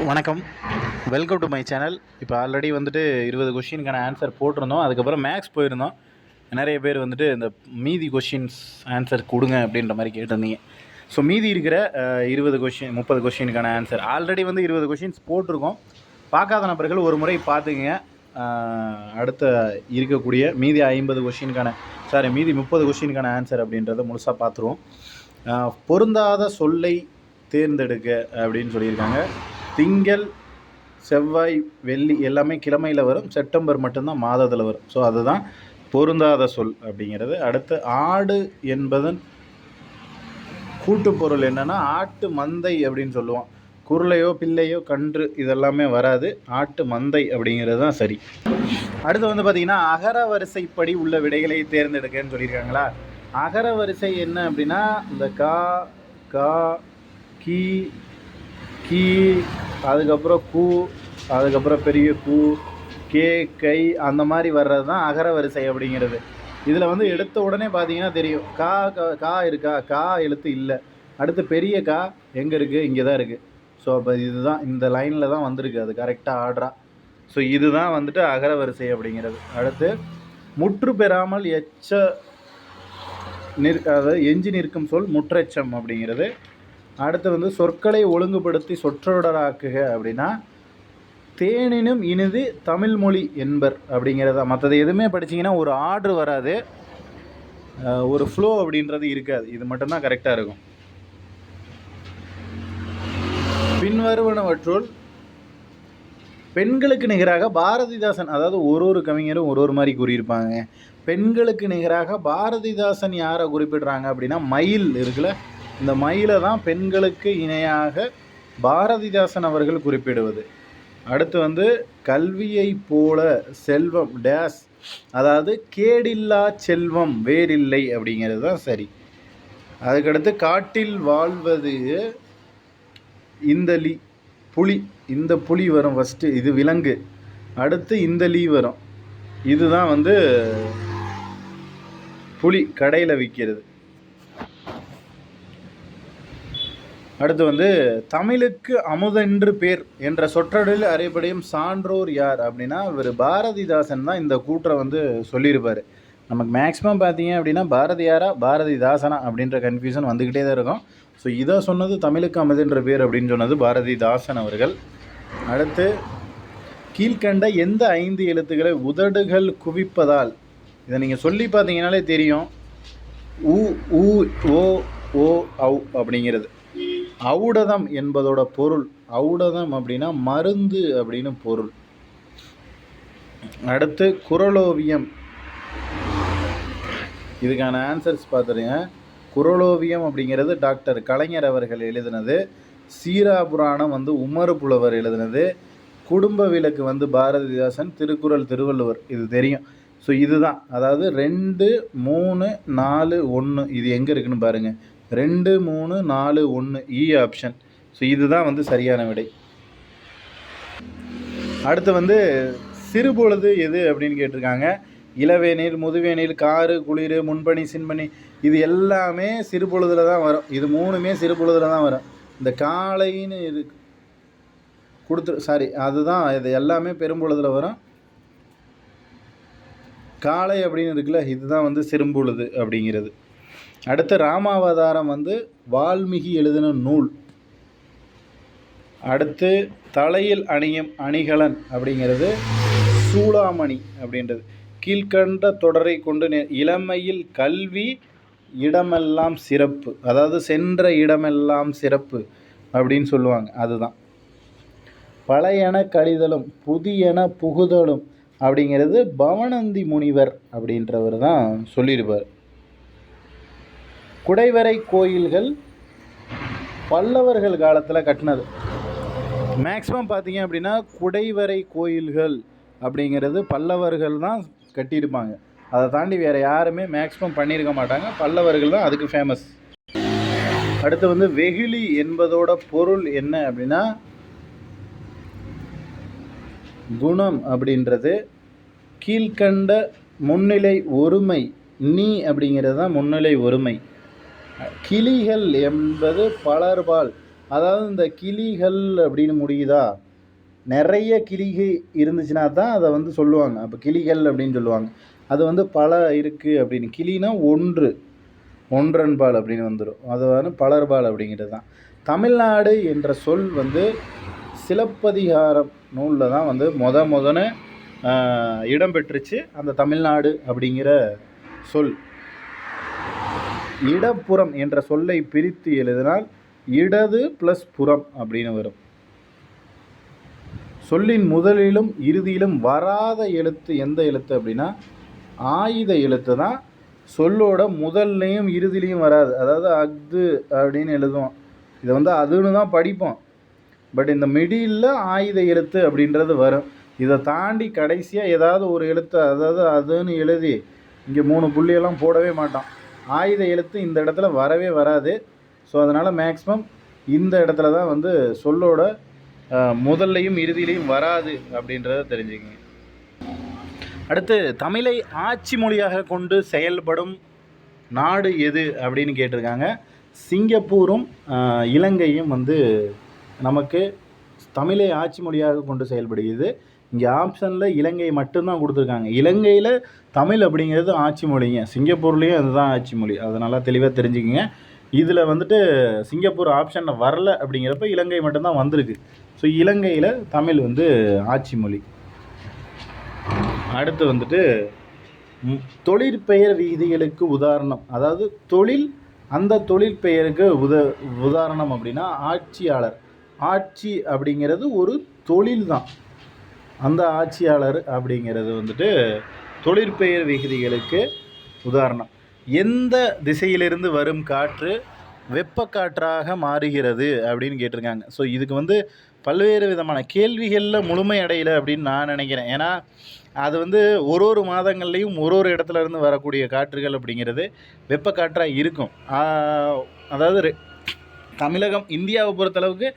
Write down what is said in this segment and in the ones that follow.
வணக்கம், welcome to my channel. இப்போ already வந்துட்டு 20 கொஷினுக்கான ஆன்சர் போட்டிருந்தோம். அதுக்கப்புறம் மேக்ஸ் போயிருந்தோம். நிறைய பேர் வந்துட்டு இந்த மீதி கொஷின்ஸ் ஆன்சர் கொடுங்க அப்படின்ற மாதிரி கேட்டிருந்தீங்க. ஸோ மீதி இருக்கிற 30 கொஷினுக்கான ஆன்சர் ஆல்ரெடி வந்து 20 கொஷின்ஸ் போட்டிருக்கோம். பார்க்காத நபர்கள் ஒரு முறை பார்த்துக்குங்க. அடுத்த இருக்கக்கூடிய மீதி 50 கொஷினுக்கான மீதி 30 கொஷினுக்கான ஆன்சர் அப்படின்றத முழுசாக பார்த்துருவோம். பொருந்தாத சொல்லை தேர்ந்தெடுக்க அப்படின்னு சொல்லியிருக்காங்க. திங்கள், செவ்வாய், வெள்ளி எல்லாமே கிழமையில் வரும். செப்டம்பர் மட்டும்தான் மாதத்தில் வரும். ஸோ அதுதான் பொருந்தாத சொல் அப்படிங்கிறது. அடுத்து ஆடு என்பதன் கூட்டுப்பொருள் என்னென்னா ஆட்டு மந்தை அப்படின்னு சொல்லுவோம். குருளையோ பிள்ளையோ கன்று இதெல்லாமே வராது. ஆட்டு மந்தை அப்படிங்கிறது தான் சரி. அடுத்து வந்து பார்த்திங்கன்னா அகர வரிசைப்படி உள்ள விடைகளை தேர்ந்தெடுக்கன்னு சொல்லியிருக்காங்களா. அகர வரிசை என்ன அப்படின்னா இந்த கா, கா, கி, கீ, அதுக்கப்புறம் கூ, அதுக்கப்புறம் பெரிய கூ, கே, கை அந்த மாதிரி வர்றது தான் அகர வரிசை அப்படிங்கிறது. இதில் வந்து எடுத்த உடனே பார்த்தீங்கன்னா தெரியும் கா கா இருக்கா, கா எழுத்து இல்லை. அடுத்து பெரிய கா எங்கே இருக்குது, இங்கே தான் இருக்குது. ஸோ அப்போ இதுதான் இந்த லைனில் தான் வந்திருக்கு, அது கரெக்டாக ஆர்டரா. ஸோ இதுதான் வந்துட்டு அகர வரிசை அப்படிங்கிறது. அடுத்து முற்று பெறாமல் அதாவது எஞ்சி நிற்கும் சொல் முற்றெச்சம் அப்படிங்கிறது. அடுத்து வந்து சொற்களை ஒழுங்குபடுத்தி சொற்றொடராக்குக அப்படின்னா தேனினும் இனிது தமிழ் மொழி என்பர் அப்படிங்கிறதா. மற்றது எதுவுமே படிச்சிங்கன்னா ஒரு ஆர்டர் வராது, ஒரு ஃப்ளோ அப்படின்றது இருக்காது. இது மட்டும்தான் கரெக்டாக இருக்கும். பின்வருவனவற்றுள் பெண்களுக்கு நிகராக பாரதிதாசன், அதாவது ஒரு கவிஞரும் ஒரு மாதிரி கூறியிருப்பாங்க. பெண்களுக்கு நிகராக பாரதிதாசன் யாரை குறிப்பிடுறாங்க அப்படின்னா மயில் இருக்குல்ல, இந்த மயிலை தான் பெண்களுக்கு இணையாக பாரதிதாசன் அவர்கள் குறிப்பிடுவது. அடுத்து வந்து கல்வியை போல செல்வம் டேஸ், அதாவது கேடில்லா செல்வம் வேறில்லை அப்படிங்கிறது தான் சரி. அதுக்கடுத்து காட்டில் வாழ்வது இந்த புலி, இந்த புலி வரும் ஃபஸ்ட்டு, இது விலங்கு. அடுத்து இந்த வரும், இதுதான் வந்து புலி கடையில் விற்கிறது. அடுத்து வந்து தமிழுக்கு அமுதென்று பேர் என்ற சொற்றொடரில் அறியப்படையும் சான்றோர் யார் அப்படின்னா இவர் பாரதிதாசன் தான் இந்த கூற்றை வந்து சொல்லியிருப்பார். நமக்கு மேக்ஸிமம் பார்த்தீங்க அப்படின்னா பாரதியாரா பாரதிதாசனா அப்படின்ற கன்ஃபியூஷன் வந்துக்கிட்டே தான் இருக்கும். ஸோ இதை சொன்னது தமிழுக்கு அமுதென்ற பேர் அப்படின்னு சொன்னது பாரதிதாசன் அவர்கள். அடுத்து கீழ்கண்ட எந்த 5 எழுத்துக்களை உதடுகள் குவிப்பதால், இதை நீங்கள் சொல்லி பார்த்தீங்கன்னாலே தெரியும். உ, ஊ, ஓ, ஓ, ஔ அப்படிங்கிறது. ஔடதம் என்பதோட பொருள், ஔடதம் அப்படின்னா மருந்து அப்படின்னு பொருள். அடுத்து குறளோவியம், இதுக்கான ஆன்சர்ஸ் பார்த்துருங்க. குறளோவியம் அப்படிங்கிறது டாக்டர் கலைஞர் அவர்கள் எழுதினது. சீராபுராணம் வந்து உமறு புலவர் எழுதினது. குடும்ப விளக்கு வந்து பாரதிதாசன். திருக்குறள் திருவள்ளுவர், இது தெரியும். ஸோ இதுதான், அதாவது 2, 3, 4, 1 இது எங்கே இருக்குன்னு பாருங்கள். 2, 3, 4, 1 இ ஆப்ஷன். ஸோ இதுதான் வந்து சரியான விடை. அடுத்து வந்து சிறுபொழுது எது அப்படின்னு கேட்டிருக்காங்க. இளவேநீர், முதுவேநீர், காரு, குளிர், முன்பனி, சின்பனி இது எல்லாமே சிறுபொழுதில் தான் வரும். இது 3மே சிறுபொழுதில் தான் வரும். இந்த காலைன்னு இது அதுதான், இது எல்லாமே பெரும்பொழுதில் வரும். காலை அப்படின்னு இருக்குல்ல, இதுதான் வந்து சிறும்பொழுது அப்படிங்கிறது. அடுத்து ராமாவதாரம் வந்து வால்மீகி எழுதின நூல். அடுத்து தலையில் அணியும் அணிகலன் அப்படிங்கிறது சூளாமணி அப்படின்றது. கீழ்கண்ட தொடரை கொண்டு இளமையில் கல்வி இடமெல்லாம் சிறப்பு, அதாவது சென்ற இடமெல்லாம் சிறப்பு அப்படின்னு சொல்லுவாங்க. அதுதான் பழையன கழிதலும் புதியன புகுதலும் அப்படிங்கிறது பவனந்தி முனிவர் அப்படின்றவர் தான் சொல்லியிருப்பார். குடைவரை கோயில்கள் பல்லவர்கள் காலத்தில் கட்டினது. மேக்ஸிமம் பார்த்தீங்க அப்படின்னா குடைவரை கோயில்கள் அப்படிங்கிறது பல்லவர்கள் தான் கட்டியிருப்பாங்க. அதை தாண்டி வேறு யாருமே மேக்ஸிமம் பண்ணியிருக்க மாட்டாங்க. பல்லவர்கள் தான் அதுக்கு ஃபேமஸ். அடுத்து வந்து வெகுளி என்பதோட பொருள் என்ன அப்படின்னா குணம் அப்படின்றது. கீழ்கண்ட முன்னிலை ஒருமை நீ அப்படிங்கிறது தான் முன்னிலை ஒருமை. கிளிகள் என்பது பலர்பால், அதாவது இந்த கிளிகள் அப்படின்னு முடியுதா, நிறைய கிளிகை இருந்துச்சுன்னா தான் அதை வந்து சொல்லுவாங்க. அப்போ கிளிகள் அப்படின்னு சொல்லுவாங்க. அது வந்து பல இருக்குது அப்படின்னு. கிளினா ஒன்று, ஒன்றன்பால் அப்படின்னு வந்துடும். அது வந்து பலர்பால் அப்படிங்கிறது தான். தமிழ்நாடு என்ற சொல் வந்து சிலப்பதிகாரம் நூலில் தான் வந்து முதன்னு இடம்பெற்றுச்சு அந்த தமிழ்நாடு அப்படிங்கிற சொல். இடப்புறம் என்ற சொல்லை பிரித்து எழுதினால் இடது ப்ளஸ் புறம் அப்படின்னு வரும். சொல்லின் முதலிலும் இறுதியிலும் வராத எழுத்து எந்த எழுத்து அப்படின்னா ஆயுத எழுத்து தான். சொல்லோட முதல்லையும் இறுதியிலையும் வராது. அதாவது அஃது அப்படின்னு எழுதுவோம். இதை வந்து அதுன்னு தான் படிப்போம். பட் இந்த மிடில் ஆயுத எழுத்து அப்படின்றது வரும். இதை தாண்டி கடைசியாக ஏதாவது ஒரு எழுத்து, அதாவது அதுன்னு எழுதி இங்கே 3 புள்ளியெல்லாம் போடவே மாட்டோம். ஆயுத எழுத்து இந்த இடத்துல வரவே வராது. ஸோ அதனால் மேக்ஸிமம் இந்த இடத்துல தான் வந்து சொல்லோட முதல்லையும் இறுதியிலையும் வராது அப்படின்றத தெரிஞ்சுக்கங்க. அடுத்து, தமிழை ஆட்சி மொழியாக கொண்டு செயல்படும் நாடு எது அப்படின்னு கேட்டிருக்காங்க. சிங்கப்பூரும் இலங்கையும் வந்து நமக்கு தமிழை ஆட்சி மொழியாக கொண்டு செயல்படுகிறது. இங்கே ஆப்ஷனில் இலங்கை மட்டும்தான் கொடுத்துருக்காங்க. இலங்கையில் தமிழ் அப்படிங்கிறது ஆட்சி மொழிங்க, சிங்கப்பூர்லேயும் அதுதான் ஆட்சி மொழி. அதனால் தெளிவாக தெரிஞ்சுக்கிங்க. இதில் வந்துட்டு சிங்கப்பூர் ஆப்ஷனில் வரல அப்படிங்கிறப்ப இலங்கை மட்டும்தான் வந்திருக்கு. ஸோ இலங்கையில் தமிழ் வந்து ஆட்சி மொழி. அடுத்து வந்துட்டு தொழிற்பெயர் விதிகளுக்கு உதாரணம், அதாவது தொழில், அந்த தொழிற்பெயருக்கு உதாரணம் அப்படின்னா ஆட்சியாளர். ஆட்சி அப்படிங்கிறது ஒரு தொழில் தான். அந்த ஆட்சியாளர் அப்படிங்கிறது வந்துட்டு தொழிற்பெயர் விகுதிகளுக்கு உதாரணம். எந்த திசையிலிருந்து வரும் காற்று வெப்பக்காற்றாக மாறுகிறது அப்படின்னு கேட்டிருக்காங்க. ஸோ இதுக்கு வந்து பல்வேறு விதமான கேள்விகளில் முழுமை அடையலை அப்படின்னு நான் நினைக்கிறேன். ஏன்னா அது வந்து ஒரு மாதங்கள்லேயும் ஒரு இடத்துல இருந்து வரக்கூடிய காற்றுகள் அப்படிங்கிறது வெப்பக்காற்றாக இருக்கும். அதாவது தமிழகம், இந்தியாவை பொறுத்தளவுக்கு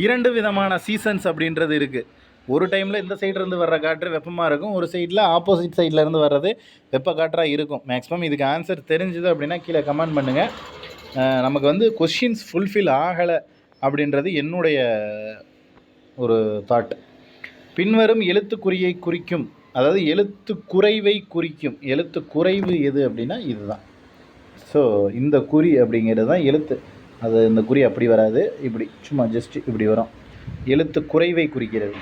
2 விதமான சீசன்ஸ் அப்படின்றது இருக்குது. ஒரு டைமில் இந்த சைட்லேருந்து வர்ற காற்று வெப்பமாக இருக்கும், ஒரு சைடில் ஆப்போசிட் சைட்லேருந்து வர்றது வெப்பக்காற்றாக இருக்கும். மேக்ஸிமம் இதுக்கு ஆன்சர் தெரிஞ்சுது அப்படின்னா கீழே கமெண்ட் பண்ணுங்கள். நமக்கு வந்து கொஷின்ஸ் ஃபுல்ஃபில் ஆகலை அப்படின்றது என்னுடைய ஒரு தாட். பின்வரும் எழுத்துக்குறியை குறிக்கும், அதாவது எழுத்து குறைவை குறிக்கும் எழுத்து குறைவு எது அப்படின்னா இதுதான். ஸோ இந்த குறி அப்படிங்கிறது தான் எழுத்து. அது இந்த குறி அப்படி வராது, இப்படி சும்மா ஜஸ்ட் இப்படி வரும். எழுத்து குறைவை குறிக்கிறது.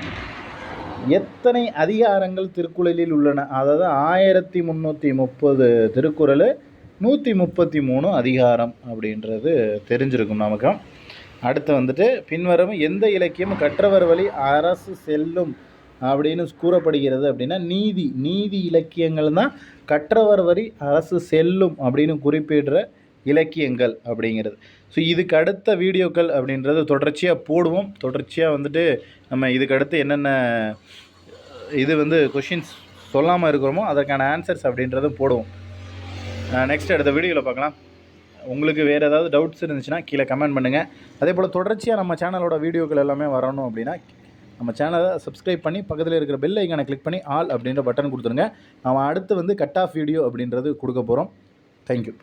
எத்தனை அதிகாரங்கள் திருக்குறளில் உள்ளன? அதாவது 1330 திருக்குறள், 133 அதிகாரம் அப்படின்றது தெரிஞ்சிருக்கும் நமக்கு. அடுத்து வந்துட்டு பின்வரும் எந்த இலக்கியம் கற்றவர் வழி அரசு செல்லும் அப்படின்னு கூறப்படுகிறது அப்படின்னா நீதி இலக்கியங்கள் தான் கற்றவர் வழி அரசு செல்லும் அப்படின்னு குறிப்பிடுற இலக்கியங்கள் அப்படிங்கிறது. ஸோ இதுக்கு அடுத்த வீடியோக்கள் அப்படின்றது தொடர்ச்சியாக போடுவோம். தொடர்ச்சியாக வந்துட்டு நம்ம இதுக்கு அடுத்து என்னென்ன இது வந்து கொஷின்ஸ் சொல்லாமல் இருக்கிறோமோ அதற்கான ஆன்சர்ஸ் அப்படின்றதும் போடுவோம். நெக்ஸ்ட் அடுத்த வீடியோவில் பார்க்கலாம். உங்களுக்கு வேறு ஏதாவது டவுட்ஸ் இருந்துச்சுன்னா கீழே கமெண்ட் பண்ணுங்கள். அதே போல் தொடர்ச்சியாக நம்ம சேனலோட வீடியோக்கள் எல்லாமே வரணும் அப்படின்னா நம்ம சேனலை சப்ஸ்கிரைப் பண்ணி பக்கத்தில் இருக்கிற பெல் ஐக்கானை கிளிக் பண்ணி ஆல் அப்படின்ற பட்டன் கொடுத்துருங்க. நம்ம அடுத்து வந்து கட் ஆஃப் வீடியோ அப்படின்றது கொடுக்க போகிறோம். தேங்க்யூ.